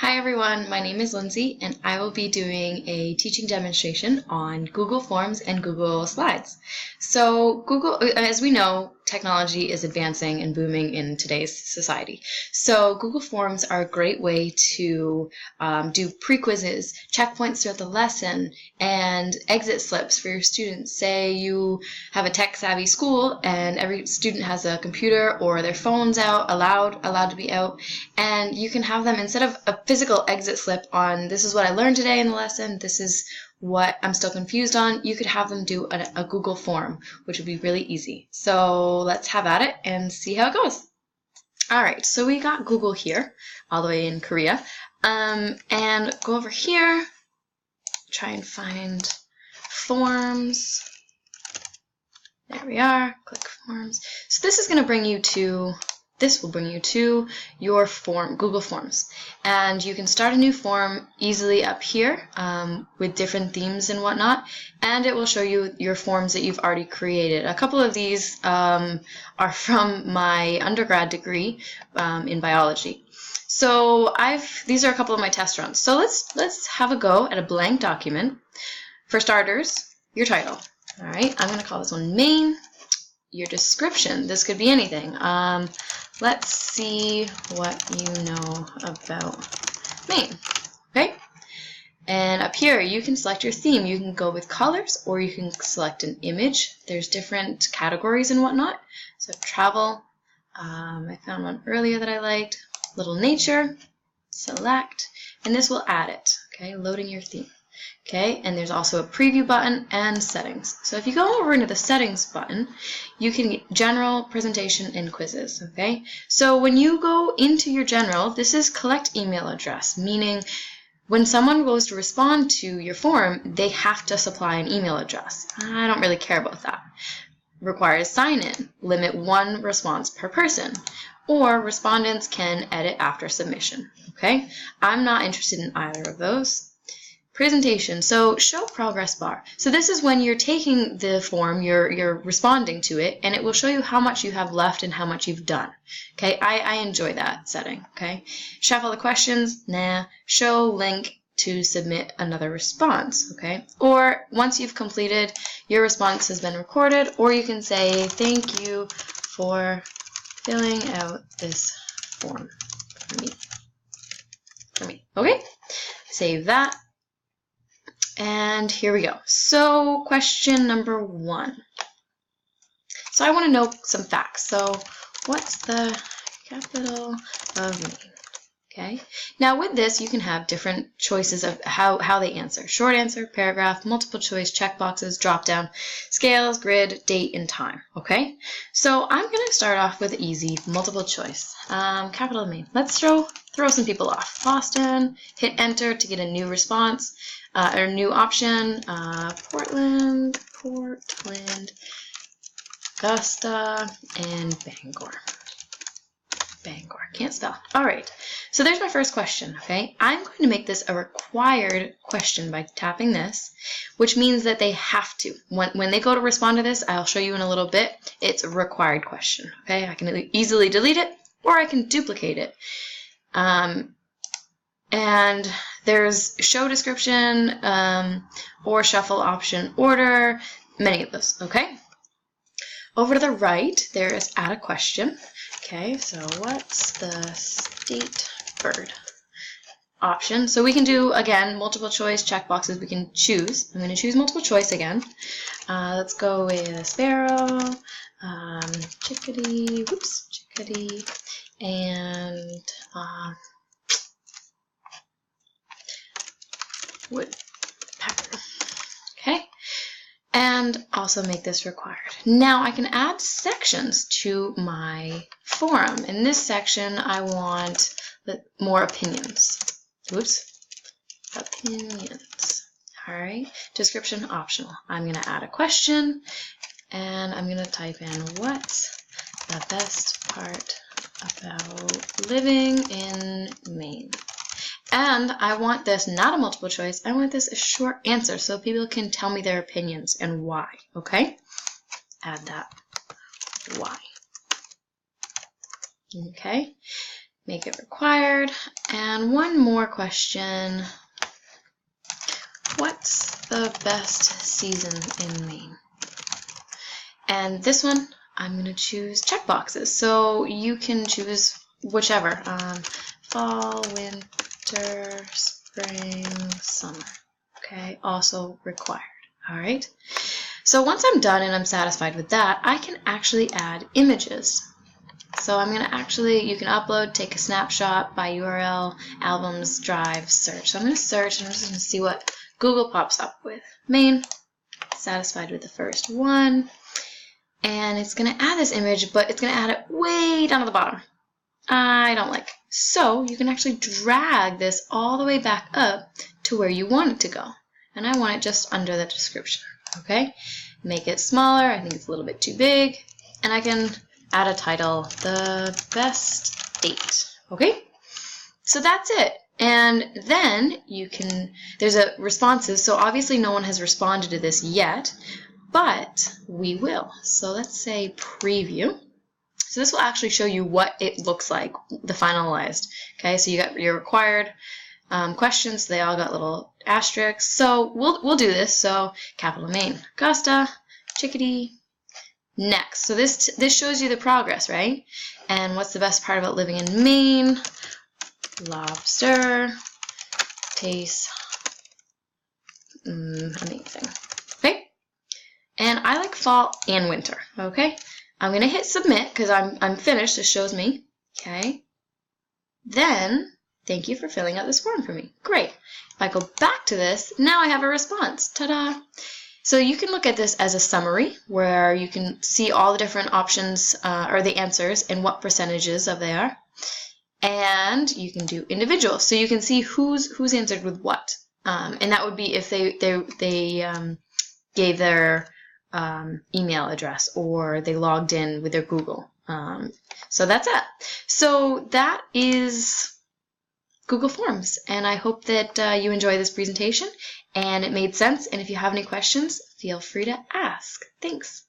Hi everyone, my name is Lindsay and I will be doing a teaching demonstration on Google Forms and Google Slides. So Google, as we know, technology is advancing and booming in today's society. So Google Forms are a great way to do pre-quizzes, checkpoints throughout the lesson, and exit slips for your students. Say you have a tech-savvy school and every student has a computer or their phone's out, allowed to be out, and you can have them, instead of a physical exit slip on this is what I learned today in the lesson, this is what I'm still confused on, you could have them do a Google form, which would be really easy. So let's have at it and see how it goes. All right, so we got Google here, all the way in Korea, and go over here, try and find forms. There we are, click forms. So this is going to bring you to This will bring you to your form, Google Forms. And you can start a new form easily up here with different themes and whatnot. And it will show you your forms that you've already created. A couple of these are from my undergrad degree in biology. So these are a couple of my test runs. So let's have a go at a blank document. For starters, your title. All right, I'm going to call this one main. Your description, this could be anything. Let's see what you know about Maine. Okay? And up here, you can select your theme. You can go with colors or you can select an image. There's different categories and whatnot. So travel, I found one earlier that I liked. Little nature, select, and this will add it. Okay, loading your theme. Okay, and there's also a preview button and settings. So if you go over into the settings button, you can get general, presentation, and quizzes. Okay, so when you go into your general, this is collect email address, meaning when someone goes to respond to your form, they have to supply an email address. I don't really care about that. Requires sign in, limit 1 response per person, or respondents can edit after submission. Okay, I'm not interested in either of those. Presentation, so show progress bar. So this is when you're taking the form, you're responding to it, and it will show you how much you have left and how much you've done. Okay, I enjoy that setting. Okay, shuffle the questions, nah. Show link to submit another response. Okay, or once you've completed, your response has been recorded, or you can say thank you for filling out this form for me. Okay, save that. And here we go. So question number 1. So I want to know some facts. So what's the capital of Maine? Okay. Now with this, you can have different choices of how they answer. Short answer, paragraph, multiple choice, checkboxes, drop down, scales, grid, date, and time. Okay. So I'm going to start off with easy, multiple choice. Capital of Maine. Let's throw some people off. Boston. Hit enter to get a new response. Or new option, Portland, Augusta, and Bangor. Can't spell. All right, so there's my first question, okay? I'm going to make this a required question by tapping this, which means that they have to. When they go to respond to this, I'll show you in a little bit, it's a required question, okay? I can easily delete it, or I can duplicate it. And there's show description or shuffle option order, many of those, okay? Over to the right, there is add a question. Okay, so what's the state bird? Option. So we can do, again, multiple choice checkboxes we can choose. I'm going to choose multiple choice again. Let's go with sparrow, chickadee, and woodpecker. Okay, and also make this required. Now I can add sections to my forum. In this section, I want more opinions. Opinions. All right, description optional. I'm going to add a question, and I'm going to type in what's the best part about living in Maine. And I want this not a multiple choice, I want this a short answer so people can tell me their opinions and why, okay? Add that, why. Okay, make it required, and And one more question. What's the best season in Maine? And this one, I'm going to choose checkboxes. So you can choose whichever. Fall, winter, spring, summer. Okay, also required. All right. So once I'm done and I'm satisfied with that, I can actually add images. So I'm going to you can upload, take a snapshot by URL, albums, drive, search. So I'm going to search and I'm just going to see what Google pops up with. Maine, satisfied with the first one. And it's going to add this image, but it's going to add it way down at the bottom. I don't like. So you can actually drag this all the way back up to where you want it to go. And I want it just under the description. Okay? Make it smaller. I think it's a little bit too big. And I can add a title, The Best Date. Okay? So that's it. And then you can, there's a responses. So obviously no one has responded to this yet, but we will. So let's say preview. So this will actually show you what it looks like, the finalized. Okay, so you got your required questions. They all got little asterisks. So we'll do this. So capital Maine, Augusta, Chickadee, next. So this shows you the progress, right? And what's the best part about living in Maine? Lobster, tastes amazing. Okay, and I like fall and winter. Okay. I'm going to hit submit because I'm finished. It shows me. Okay. Then, thank you for filling out this form for me. Great. If I go back to this, now I have a response. Ta-da! So you can look at this as a summary where you can see all the different options or the answers and what percentages of they are. And you can do individual. So you can see who's answered with what. And that would be if they gave their email address or they logged in with their Google. So that's it. So that is Google Forms, and I hope that you enjoy this presentation and it made sense. And if you have any questions, feel free to ask. Thanks.